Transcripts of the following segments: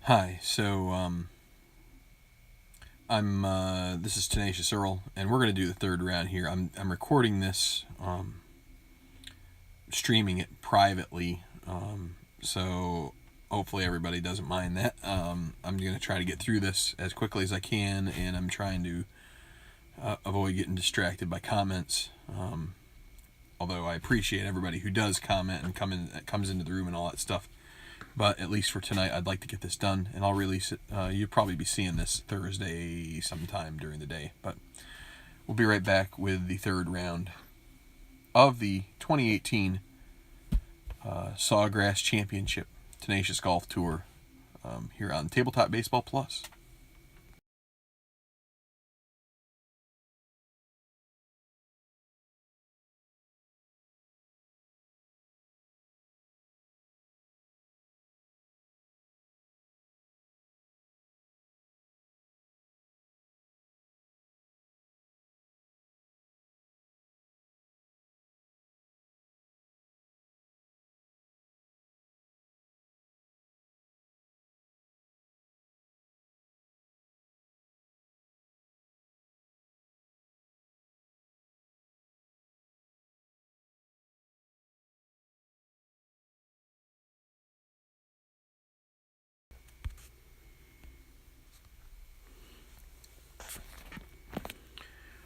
Hi, so this is Tenacious Earl, and we're gonna do the third round here. I'm recording this, streaming it privately, so hopefully everybody doesn't mind that. I'm gonna try to get through this as quickly as I can, and I'm trying to avoid getting distracted by comments. Although I appreciate everybody who does comment and comes into the room and all that stuff. But at least for tonight, I'd like to get this done, and I'll release it. You'll probably be seeing this Thursday sometime during the day. But we'll be right back with the third round of the 2018 Sawgrass Championship Tenacious Golf Tour here on Tabletop Baseball Plus.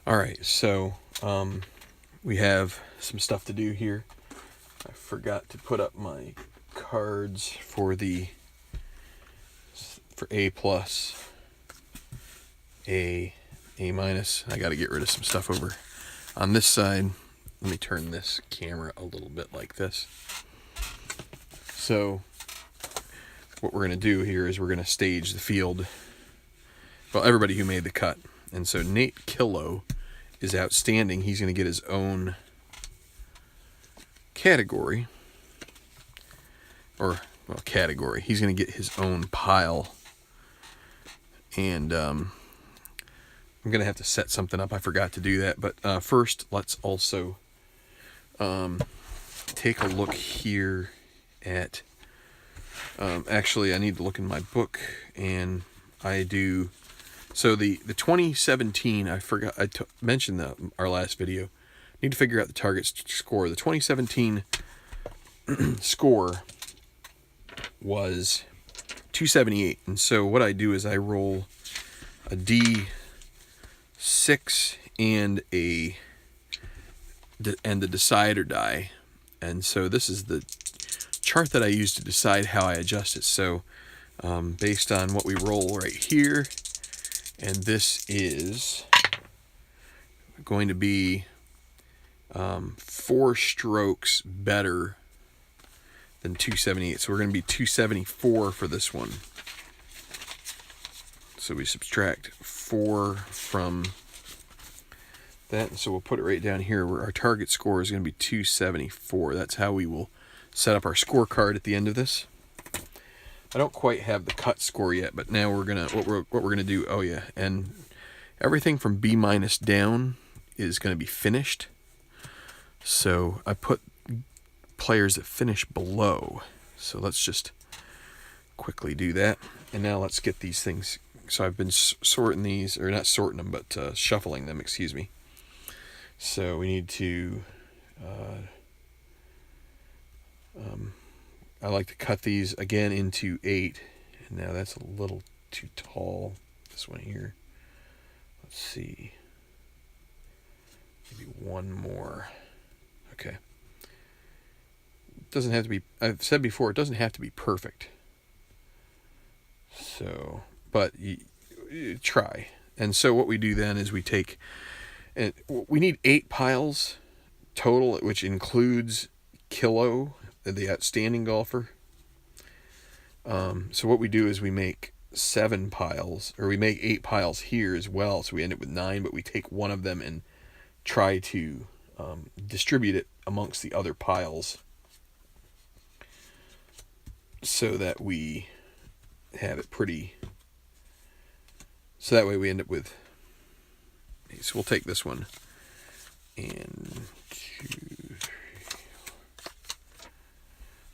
All right, so we have some stuff to do here. I forgot to put up my cards for A plus, A minus. I got to get rid of some stuff over on this side. Let me turn this camera a little bit like this. So what we're going to do here is we're going to stage the field. Well, everybody who made the cut. And so Nate Killow is outstanding. He's going to get his own category. Category. He's going to get his own pile. And I'm going to have to set something up. I forgot to do that. But first, let's also take a look here at... actually, I need to look in my book. And I do... So the 2017, I forgot, I mentioned our last video. Need to figure out the target score. The 2017 score was 278. And so what I do is I roll a D6 and the decider die. And so this is the chart that I use to decide how I adjust it. So based on what we roll right here, and this is going to be 4 strokes better than 278. So we're going to be 274 for this one. So we subtract 4 from that. And so we'll put it right down here where our target score is going to be 274. That's how we will set up our scorecard at the end of this. I don't quite have the cut score yet, but now we're gonna what we're gonna do. Oh yeah, and everything from B minus down is gonna be finished. So I put players that finish below. So let's just quickly do that. And now let's get these things. So I've been sorting these, or not sorting them, but shuffling them. Excuse me. So we need to. I like to cut these again into 8. And now that's a little too tall. This one here. Let's see. Maybe one more. Okay. It doesn't have to be, I've said before, it doesn't have to be perfect. So, but you try. And so what we do then is we take, and we need 8 piles total, which includes Killow, the outstanding golfer. So what we do is we make 7 piles, or we make 8 piles here as well. So we end up with 9, but we take one of them and try to distribute it amongst the other piles so that we have it pretty. So that way we end up with. So we'll take this one and 2, 3.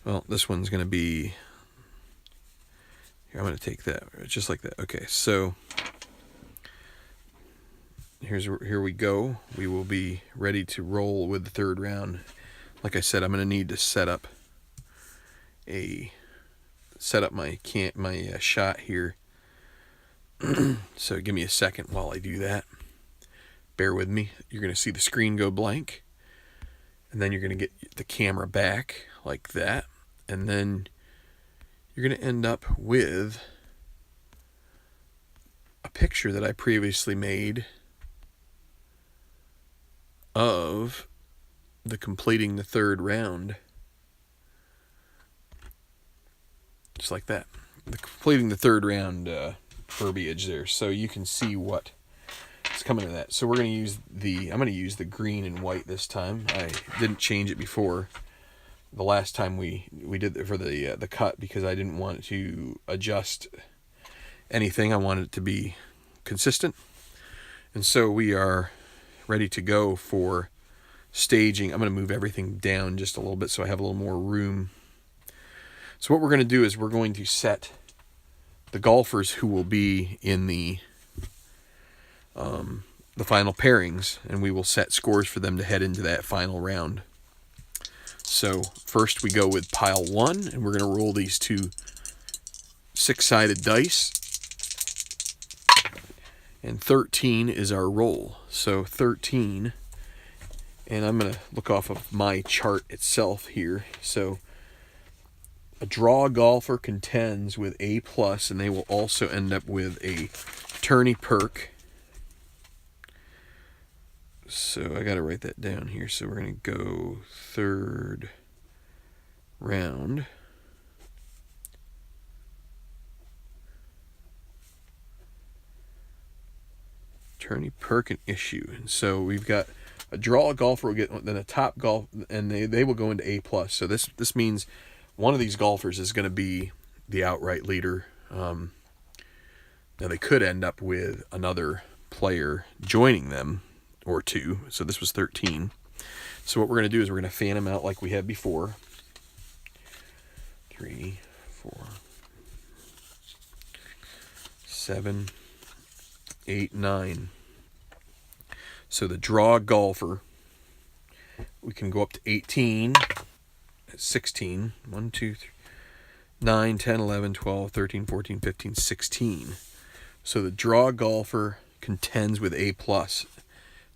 Well, this one's going to be. I'm going to take that just like that. Okay, so here we go. We will be ready to roll with the third round. Like I said, I'm going to need to set up my shot here. So give me a second while I do that. Bear with me. You're going to see the screen go blank, and then you're going to get the camera back like that, and then you're going to end up with a picture that I previously made of the completing the third round. Just like that. The completing the third round verbiage there, so you can see what is coming to that. So we're going to use I'm going to use the green and white this time. I didn't change it before. The last time we did it for the cut, because I didn't want to adjust anything. I wanted it to be consistent. And so we are ready to go for staging. I'm going to move everything down just a little bit so I have a little more room. So what we're going to do is we're going to set the golfers who will be in the final pairings, and we will set scores for them to head into that final round. So first we go with pile 1, and we're going to roll these two 6-sided dice. And 13 is our roll. So 13, and I'm going to look off of my chart itself here. So a draw golfer contends with A+, and they will also end up with a tourney perk. So I got to write that down here. So we're going to go third round. Tourney perk and issue. And so we've got a draw golfer will get, then a top golf, and they will go into A+. So this means one of these golfers is going to be the outright leader. Now they could end up with another player joining them, or two. So this was 13. So what we're going to do is we're going to fan them out like we had before. 3, 4, 7, 8, 9. So the draw golfer, we can go up to 18, 16, 1, 2, 3, 9, 10, 11, 12, 13, 14, 15, 16. So the draw golfer contends with A+.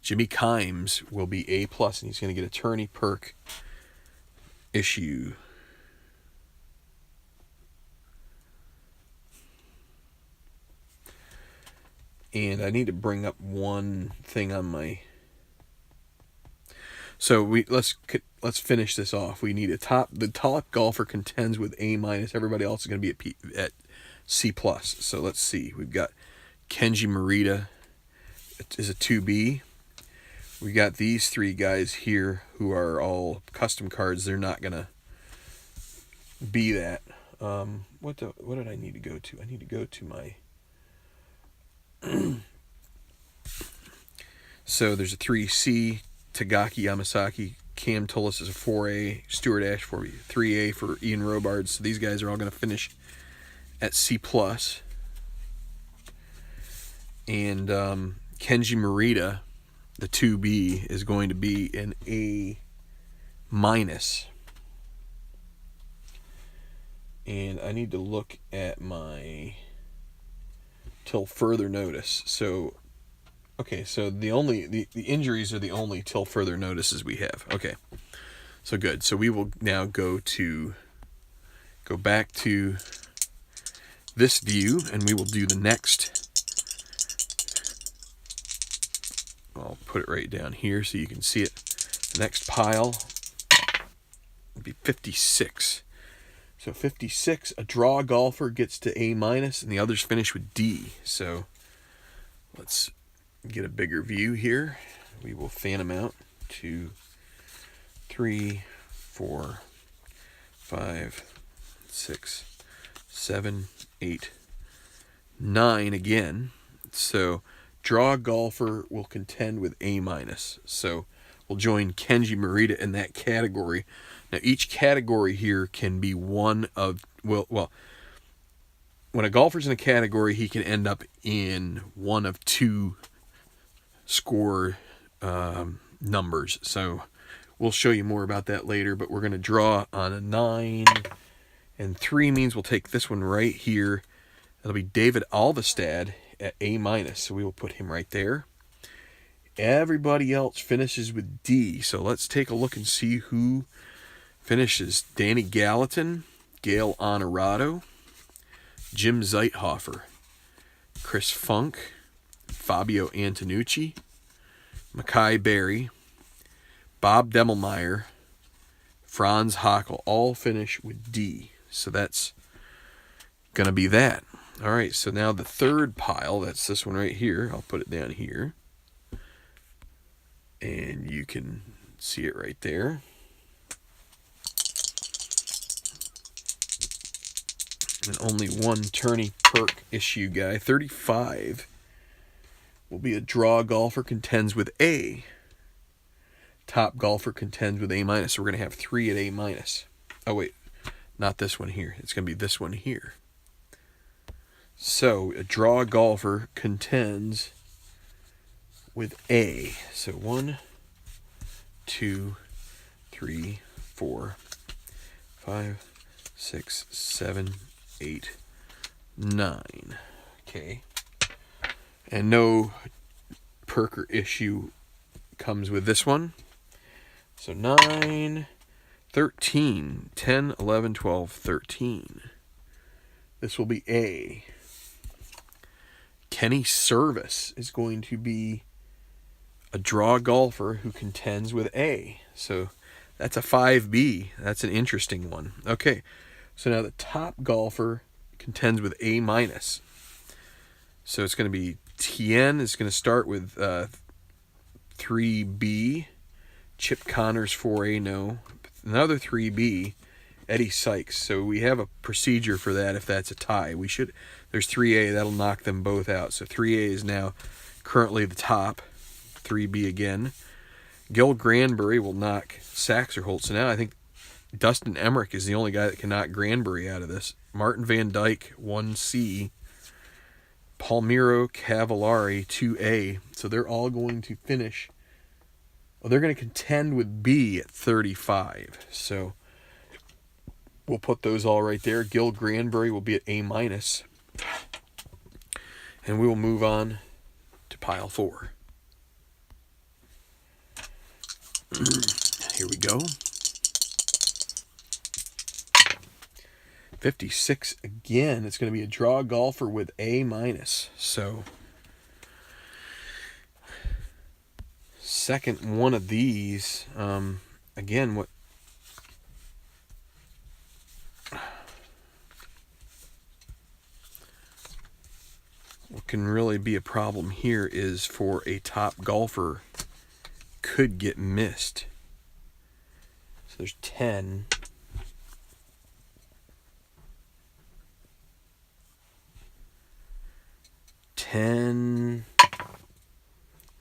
Jimmy Kimes will be A+, and he's going to get a tourney perk issue. And I need to bring up one thing on my. So let's finish this off. We need the top golfer contends with A-. Everybody else is going to be at C+. So let's see. We've got Kenji Morita is a 2B. We got these three guys here who are all custom cards. They're not going to be that. What did I need to go to? I need to go to my. So there's a 3C, Tagaki Yamasaki, Cam Tullis is a 4A, Stuart Ash 3A for Ian Robards. So these guys are all going to finish at C+. And Kenji Morita, the 2B, is going to be an A-. And I need to look at my till further notice. So okay, so the injuries are the only till further notices we have. Okay. So good. So we will now go back to this view, and we will do the next. I'll put it right down here so you can see it. The next pile would be 56. So 56, a draw golfer gets to A-, and the others finish with D. So let's get a bigger view here. We will fan them out. 2, 3, 4, 5, 6, 7, 8, 9 again. So draw golfer will contend with A-. So we'll join Kenji Morita in that category. Now each category here can be one of, well, when a golfer's in a category, he can end up in one of two score numbers. So we'll show you more about that later, but we're going to draw on a 9, and 3 means we'll take this one right here. That'll be David Alvestad at A-, so we will put him right there. Everybody else finishes with D, so let's take a look and see who finishes. Danny Gallatin, Gail Honorado, Jim Zeithofer, Chris Funk, Fabio Antonucci, Mackay Berry, Bob Demelmeyer, Franz Hockel, all finish with D. So that's going to be that. All right, so now the third pile, that's this one right here. I'll put it down here. And you can see it right there. And only one tourney perk issue guy. 35 will be a draw golfer, contends with A. Top golfer contends with A-. So we're going to have 3 at A-. Oh, wait. Not this one here. It's going to be this one here. So a draw golfer contends with A. So 1, 2, 3, 4, 5, 6, 7, 8, 9. Okay. And no perker issue comes with this one. So 9, 13, 10, 11, 12, 13. This will be A. Kenny Service is going to be a draw golfer who contends with A. So that's a 5B. That's an interesting one. Okay. So now the top golfer contends with A-. So it's going to be Tien is going to start with 3B. Chip Connors 4A, no. Another 3B. Eddie Sykes. So we have a procedure for that if that's a tie. There's 3A, that'll knock them both out. So 3A is now currently the top. 3B again. Gil Granbury will knock Saxerholt. So now I think Dustin Emmerich is the only guy that can knock Granbury out of this. Martin Van Dyke, 1C. Palmiro Cavallari, 2A. So they're all going to finish. Well, they're going to contend with B at 35. So we'll put those all right there. Gil Granbury will be at A-. And we will move on to pile 4. Here we go. 56 again. It's going to be a draw golfer with A-. So second one of these. Again, what can really be a problem here is for a top golfer could get missed. So there's 10.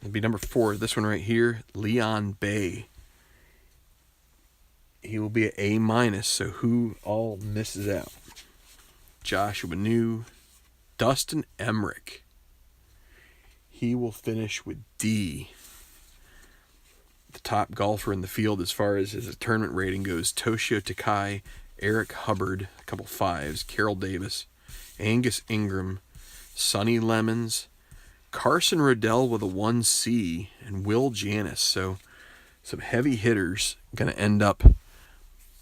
It'll be number 4. This one right here, Leon Bay. He will be at A-. So who all misses out? Joshua New, Dustin Emmerich. He will finish with D. The top golfer in the field as far as his tournament rating goes, Toshio Takai, Eric Hubbard, a couple 5s, Carol Davis, Angus Ingram, Sonny Lemons, Carson Riddell with a 1C, and Will Janis. So some heavy hitters going to end up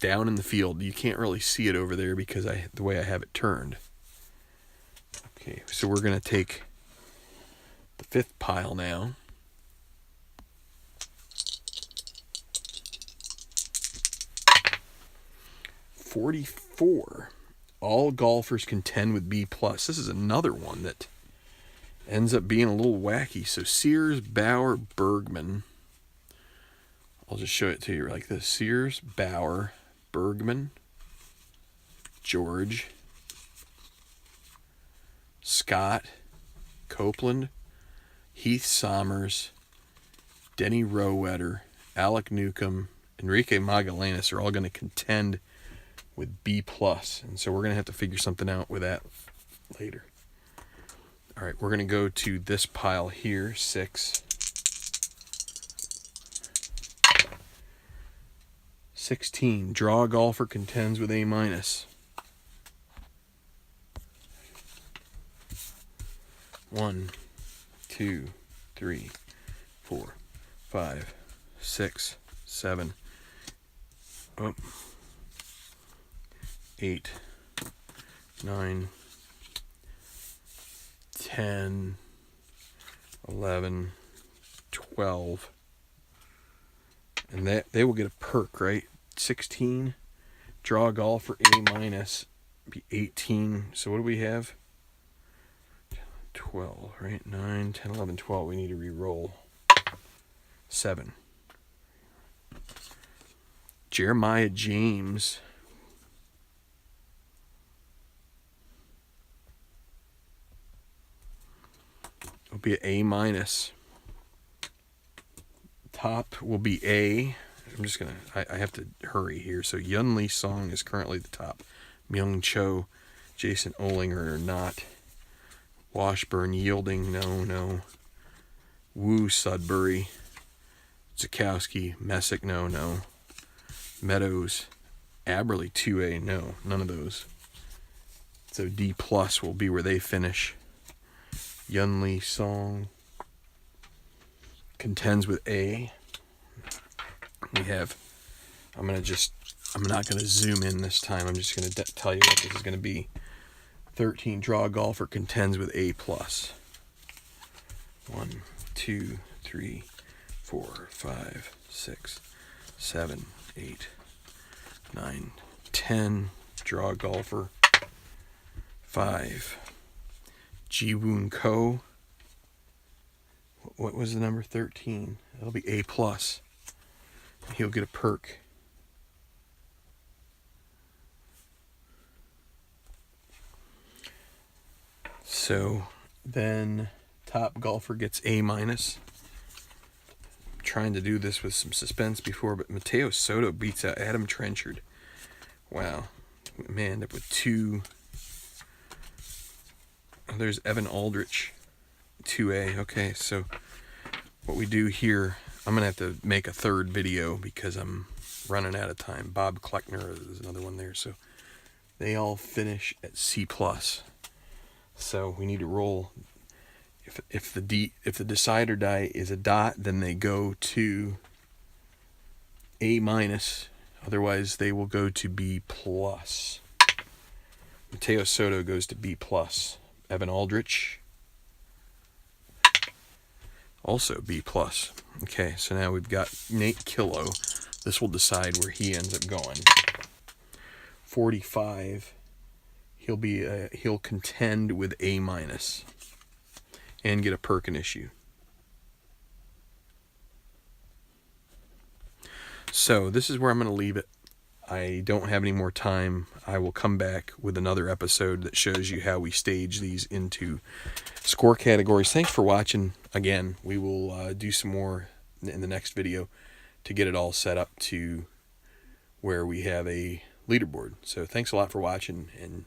down in the field. You can't really see it over there because the way I have it turned. Okay, so we're going to take the 5th pile now. .44. All golfers contend with B+. This is another one that ends up being a little wacky. So Sears, Bauer, Bergman. I'll just show it to you like this. Sears, Bauer, Bergman, George, Scott, Copeland, Heath Sommers, Denny Rowetter, Alec Newcomb, Enrique Magallanes are all going to contend with B+. And so we're going to have to figure something out with that later. All right, we're going to go to this pile here, 6. 16, draw a golfer contends with A minus. 1, 2, 3, 4, 5, 6, 7, 8, 9, 10, 11, 12. And that they will get a perk, right? 16, draw a golfer A minus, be 18. So what do we have? 12, right? 9, 10, 11, 12. We need to re-roll. 7. Jeremiah James. Will be an A minus. Top will be A. I'm just going to, I have to hurry here. So Yun Lee Song is currently the top. Myung Cho, Jason Olinger are not. Washburn Yielding, no. Wu Sudbury, Zakowski, Messick, no. Meadows, Aberley 2A, no. None of those. So D plus will be where they finish. Yun Lee Song contends with A. We have, I'm not going to zoom in this time. I'm just going to tell you what this is going to be. 13, draw a golfer contends with A plus. 1, 2, 3, 4, 5, 6, 7, 8, 9, 10, draw a golfer. 5, Ji-Woon Ko. What was the number? 13. That'll be A plus. He'll get a perk. So then top golfer gets A minus. I'm trying to do this with some suspense before, but Mateo Soto beats out Adam Trenchard. Wow. Man, end up with 2. Oh, there's Evan Aldrich, 2A. Okay, so what we do here, I'm going to have to make a third video because I'm running out of time. Bob Kleckner is another one there. So they all finish at C plus. So we need to roll. If the decide or die is a dot, then they go to A minus. Otherwise, they will go to B plus. Mateo Soto goes to B plus. Evan Aldrich also B plus. Okay, so now we've got Nate Killow. This will decide where he ends up going. 45. He'll contend with A minus and get a Perkin issue. So this is where I'm going to leave it. I don't have any more time. I will come back with another episode that shows you how we stage these into score categories. Thanks for watching. Again, we will do some more in the next video to get it all set up to where we have a leaderboard. So thanks a lot for watching, and